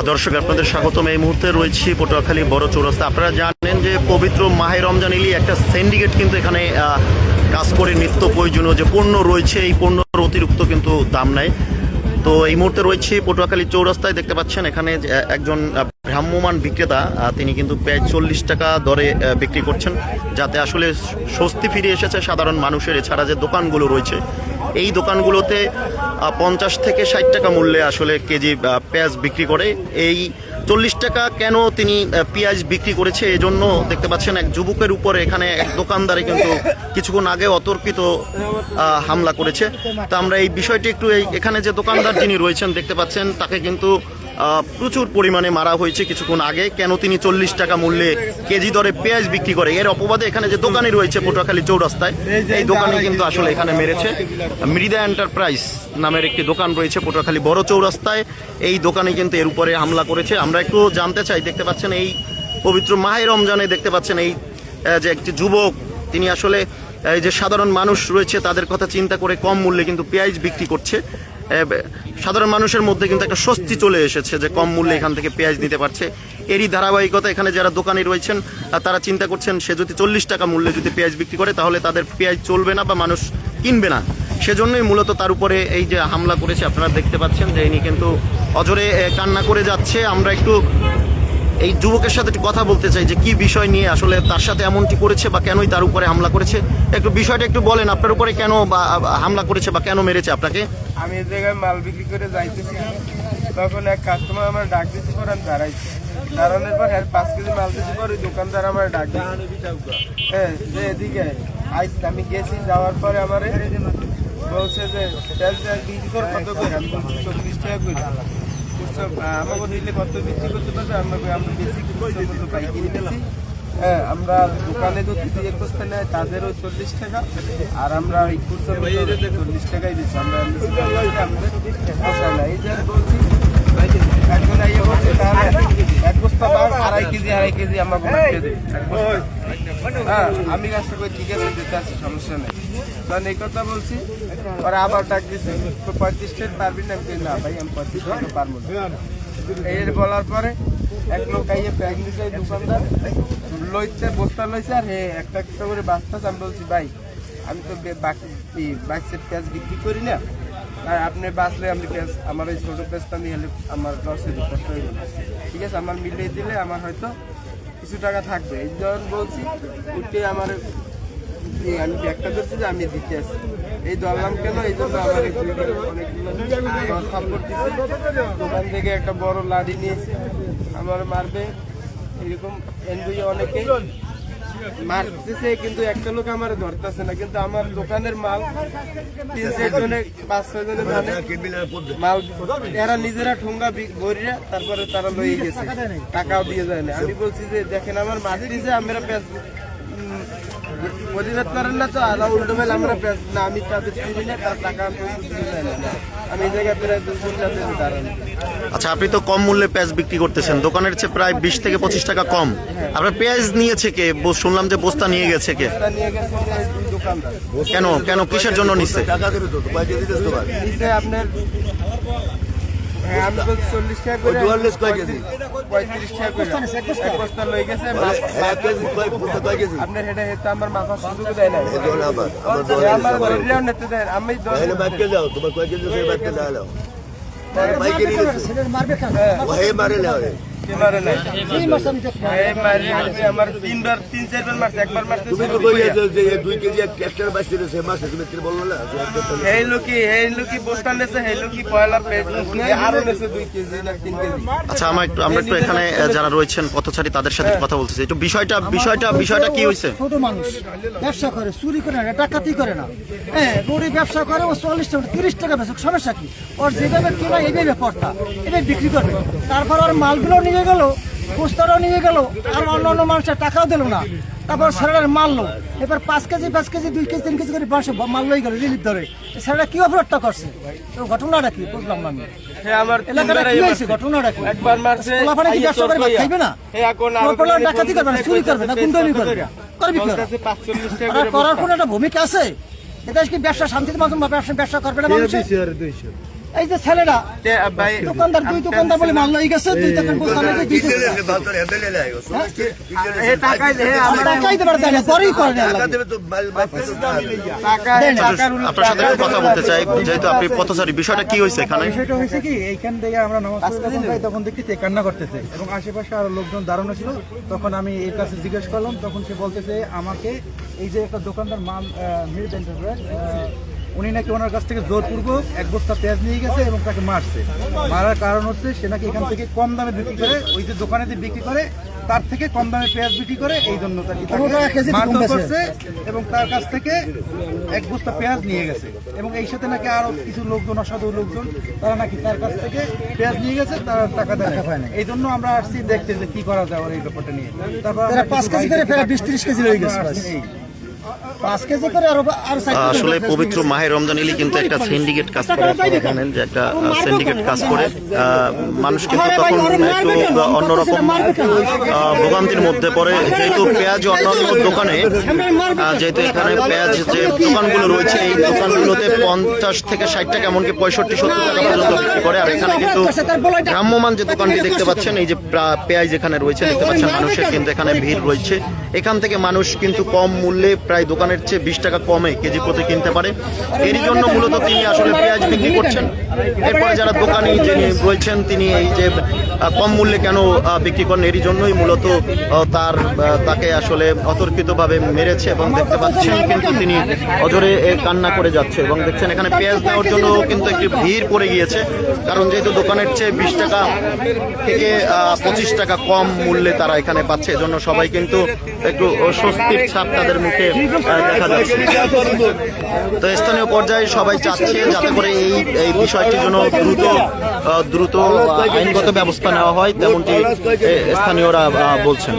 দর্শক আপনাদের স্বাগতম। এই মুহূর্তে রয়েছি পটুয়াখালী বড় চৌরাস্তা। আপনারা জানেন যে পবিত্র মাহে রমজান ইলি একটা সিন্ডিকেট কিন্তু এখানে কাজ করে নিত্য প্রয়োজনীয় যে পণ্য রয়েছে এই পণ্যের অতিরিক্ত কিন্তু দাম নেয়। তো এই মুহূর্তে রয়েছে পটুয়াখালী চৌরাস্তায়, দেখতে পাচ্ছেন এখানে একজন ভ্রাম্যমাণ বিক্রেতা তিনি কিন্তু প্রায় 40 টাকা দরে বিক্রি করছেন, যাতে আসলে স্বস্তি ফিরে এসেছে সাধারণ মানুষের। এছাড়া যে দোকানগুলো রয়েছে এই দোকানগুলোতে 50 থেকে 60 টাকা মূল্যে আসলে কেজি পেঁয়াজ বিক্রি করে। এই 40 টাকা কেন তিনি পেঁয়াজ বিক্রি করেছে এই জন্য দেখতে পাচ্ছেন এক যুবকের উপরে এখানে এক দোকানদারে কিন্তু কিছুক্ষণ আগে অতর্কিত হামলা করেছে। তো আমরা এই বিষয়টি একটু এখানে যে দোকানদার যিনি রয়েছেন দেখতে পাচ্ছেন তাকে কিন্তু প্রচুর পরিমাণে মারা হয়েছে কিছুক্ষণ আগে। কেন তিনি 40 টাকা মূল্যে কেজি দরে পেঁয়াজ বিক্রি করে এর অপবাদে এখানে যে দোকানে রয়েছে পটুয়াখালী চৌরাস্তায় এই দোকানে কিন্তু আসলে এখানে মেরেছে। মৃদা এন্টারপ্রাইজ নামের একটি দোকান রয়েছে পটুয়াখালী বড় চৌরাস্তায়, এই দোকানে কিন্তু এর উপরে হামলা করেছে। আমরা একটু জানতে চাই, দেখতে পাচ্ছেন এই পবিত্র মাহে রমজানে দেখতে পাচ্ছেন এই যে একটি যুবক তিনি আসলে এই যে সাধারণ মানুষ রয়েছে তাদের কথা চিন্তা করে কম মূল্যে কিন্তু পেঁয়াজ বিক্রি করছে। সাধারণ মানুষের মধ্যে কিন্তু একটা স্বস্তি চলে এসেছে যে কম মূল্যে এখান থেকে পেঁয়াজ নিতে পারছে। এরই ধারাবাহিকতা এখানে যারা দোকানে রয়েছেন তারা চিন্তা করছেন সে যদি 40 টাকা মূল্যে যদি পেঁয়াজ বিক্রি করে তাহলে তাদের পেঁয়াজ চলবে না বা মানুষ কিনবে না। সেজন্যই মূলত তার উপরে এই যে হামলা করেছে। আপনারা দেখতে পাচ্ছেন যে ইনি কিন্তু অজরে কান্না করে যাচ্ছে। আমরা একটু এই যুবকের সাথে একটু কথা বলতে চাই যে কি বিষয় নিয়ে আসলে তার সাথে এমনটি করেছে বা কেনই তার উপরে হামলা করেছে। একটু বিষয়টা একটু বলেন, আপনার উপরে কেন বা হামলা করেছে বা কেন মেরেছে আপনাকে? আমি এই জায়গায় মাল বিক্রি করে যাইতেছি, তখন এক কাস্টমার আমার ডাক দিতে পর আমি দাঁড়াইছি। দাঁড়ানোর পর 5 কেজি মাল দিতে পর ওই দোকানদার আমার ডাক হ্যাঁ যে এদিকে আইস। আমি গেছি, যাওয়ার পরে আমার বলছে যে বিক্রি কর কত করে, আমি 40 টাকা করে। আমাকে দিলে কত বিক্রি করতে পারবে? আমাকে আমি বেশি মতো পাইকারি নিতেছি। হ্যাঁ, আমরা দোকানে তো 1 বস্তা নেয় তাদেরও 40 টাকা, আর আমরা ওই খুচরো 40 টাকাই দিচ্ছি। আমরা আমাদের পোষায় না। এই যে বলছি একজন আইয়া বলছে তাহলে 1 বস্তা বা 2.5 কেজি আমাকে হ্যাঁ, আমি কাজটা করে ঠিক আছে দিতে আসছি, সমস্যা নেই। কারণ এই কথা বলছি, ওরা আবার ডাক দিচ্ছে 35 টাকা পারবি না? না ভাই, আমি 35 টাকা পারবো না। এর বলার পরে এক লোক আইয়ে ব্যাগ নিচ্ছে দোকানদার লইছে, বস্তা লইছে, আর হে একটা একটা করে বাঁচতেছে। আমি বলছি ভাই আমি তো বাক্সের পেঁয়াজ বিক্রি করি না, আর আপনি বাঁচলে আপনি পেঁয়াজ আমার ওই ছোটো পেঁয়াজটা নিয়ে হলে আমার লসে কষ্ট হয়ে গেল। ঠিক আছে, আমার মিলিয়ে দিলে আমার হয়তো কিছু টাকা থাকবে। এই যখন বলছি উঠে আমার আমি ব্যাগটা ধরছি যে আমি দিতে আসি, এই ধরলাম কেন এই জন্য আমার অনেকগুলো দোকান থেকে একটা বড় লাঠি নিয়েছে আমার মারবে এরকম এনবি অনেকেই মারতেছে, কিন্তু একটা লোক আমার ধরতেছে না। কিন্তু আমার দোকানের মাল 3-4 জনে 5-6 জনে মাল এরা নিজেরা ঠোঙ্গা ভরিয়া তারপরে তারা লয়ে গেছে, টাকাও দিয়ে যায় না। আমি বলছি যে দেখেন আমার মারতেছে, আমরা প্রতিবাদ করেন না তো আলাদা উল্টো বেল আমরা না, আমি তাদের চিনি না, তার টাকা আমি এই জায়গায় প্রায় 2 ঘন্টা দাঁড়ান। আচ্ছা, আপনি তো কম মূল্যে পেঁয়াজ বিক্রি করতেছেন, দোকানের চেয়ে প্রায় 20 থেকে 25 টাকা কম। আপনার পেঁয়াজ নিয়েছে কে? শুনলাম যে বস্তা নিয়ে গেছে কে? কেন কেন কিসের জন্য নিচ্ছে? আপনার আমি বলছি 40 টাকা করে, 35 টাকা করে এক বস্তা লয়ে গেছে। আপনার হেডে হেডে আমার মাথা সুযোগ দেয় না, আমার ধরলেও নিতে দেয়। আমি আমার 3-4 বার মারছে, একবার মারছে এই লোকি বস্তা নেছে, এই লোকি পয়লা আরো নেছে 2 কেজি না 3 কেজি। আচ্ছা, আমরা একটু এখানে যারা রয়েছেন পথচারী তাদের সাথে কথা বলতেছি। একটু বিষয়টা কি হয়েছে? ছোট মানুষ ব্যবসা করে, চুরি করে না, ডাকাতি করে না, হ্যাঁ গরিব ব্যবসা করে। ও 40 টাকা 30 টাকা বেচক, সমস্যা কি? ওর যেভাবে কিনা এইভাবে পড়তা এটাই বিক্রি করবে। তারপর ওর মালগুলো নিয়ে গেল, বস্তাটাও নিয়ে গেল, আর অন্য মানুষের টাকাও দিল না। তারপর স্যারের মারলো, এবার 5 কেজি 2 কেজি 3 কেজি করে বাসে মাল লই গেল রিলিফ ধরে। স্যারেরা কি অপরাধটা করছে? তো ঘটনাটা কি বুঝলাম না আমি। আমার এলাকাটা কি হয়েছে? ঘটনাটা কি? একবার মারছে, কি ব্যবসা করে খাইবে না, ডাকাতি করবে না, চুরি করবে না, গুন্ডামি করবে। করবি কি ওরা? বলতেছে 45 টাকা ওরা করে করার কোনো একটা ভূমিকা আছে? এটা কি ব্যবসা শান্তিতে মাধ্যম বা ব্যবসা করবে না মানুষ? এই যে ছেলেরা ভাই দোকানদার দুই দোকানদার বলে মাল লই গেছে, দুই দোকান গোছানো যে দুই টাকাই দে আমরা টাকাই দেবার দেয় না, পরেই করে না আল্লাহ। টাকা টাকার আপনার সাথে একটু কথা বলতে চাই, যেহেতু আপনি পথচারী, বিষয়টা কি হয়েছে এখানে? বিষয়টা হয়েছে কি, এইখান থেকে আমরা নামাজ পড়ে যখন যাই তখন দেখতেছি এ কান্না করতেছে এবং আশেপাশে আরো লোকজন দাঁড়ানো ছিল। তখন আমি এর কাছে জিজ্ঞেস করলাম, তখন সে বলতেছে আমাকে এই যে একটা দোকানদার মিড এন্টারপ্রাইজ, উনি নাকি ওনার কাছ থেকে জোরপূর্বক এক বস্তা পেঁয়াজ নিয়ে গেছে এবং তাকে মারছে। মারার কারণ হচ্ছে সে নাকি এখান থেকে কম দামে বিক্রি করে, ওই যে দোকানে যে বিক্রি করে তার থেকে কম দামে পেঁয়াজ বিক্রি করে, এই জন্য তাকে মারধর করছে এবং তার কাছ থেকে এক বস্তা পেঁয়াজ নিয়ে গেছে। এবং এই সাথে নাকি আরো কিছু লোকজন, অসাধু লোকজন, তারা নাকি তার কাছ থেকে পেঁয়াজ নিয়ে গেছে, তারা টাকা দেয় না। এই জন্য আমরা আসছি দেখতে যে কি করা যায় ওর এই ব্যাপারটা নিয়ে। তারপর আমরা 5 কেজি করে ফেরা 20-30 কেজি লই গেছে, এই 5 কেজি করে আরো আসলে পবিত্র মাহে রমজান ইলি কিন্তু একটা সিন্ডিকেট কাজ করে। আপনারা জানেন যে একটা সিন্ডিকেট কাজ করে মানুষ কিন্তু তখন একটু অন্যরকম ভোগান্তির মধ্যে পড়ে, যেহেতু পেঁয়াজ অন্যান্য দোকানে, যেহেতু এখানে পেঁয়াজ যে দোকানগুলো রয়েছে এই দোকানগুলোতে 50 থেকে 60 টাকা, এমনকি 65-70 টাকা পর্যন্ত বিক্রি করে। আর এখানে কিন্তু ভ্রাম্যমান যে দোকানটি দেখতে পাচ্ছেন, এই যে পেঁয়াজ এখানে রয়েছে দেখতে পাচ্ছেন, মানুষের কিন্তু এখানে ভিড় রয়েছে। এখান থেকে মানুষ কিন্তু কম মূল্যে, প্রায় দোকানের চেয়ে 20 টাকা কমে কেজি প্রতি কিনতে পারে। এরই জন্য মূলত তিনি আসলে পেঁয়াজ বিক্রি করছেন। এরপরে যারা দোকানি যিনি রয়েছেন, তিনি এই যে কম মূল্যে কেন বিক্রি করেন, এরই জন্যই মূলত তাকে আসলে অতর্কিতভাবে মেরেছে। এবং দেখতে পাচ্ছেন কিন্তু তিনি অজরে কান্না করে যাচ্ছে। এবং দেখছেন এখানে পেঁয়াজ নেওয়ার জন্য কিন্তু একটি ভিড় পড়ে গিয়েছে, কারণ যেহেতু দোকানের চেয়ে 20 টাকা থেকে 25 টাকা কম মূল্যে তারা এখানে পাচ্ছে। এজন্য সবাই কিন্তু একটু স্বস্তির ছাপ তাদের মুখে দেখা যাচ্ছে। তো স্থানীয় পর্যায়ে সবাই চাচ্ছে যাতে করে এই বিষয়টির জন্য দ্রুত আইনগত ব্যবস্থা নেওয়া হয়, তেমনটি স্থানীয়রা বলছেন।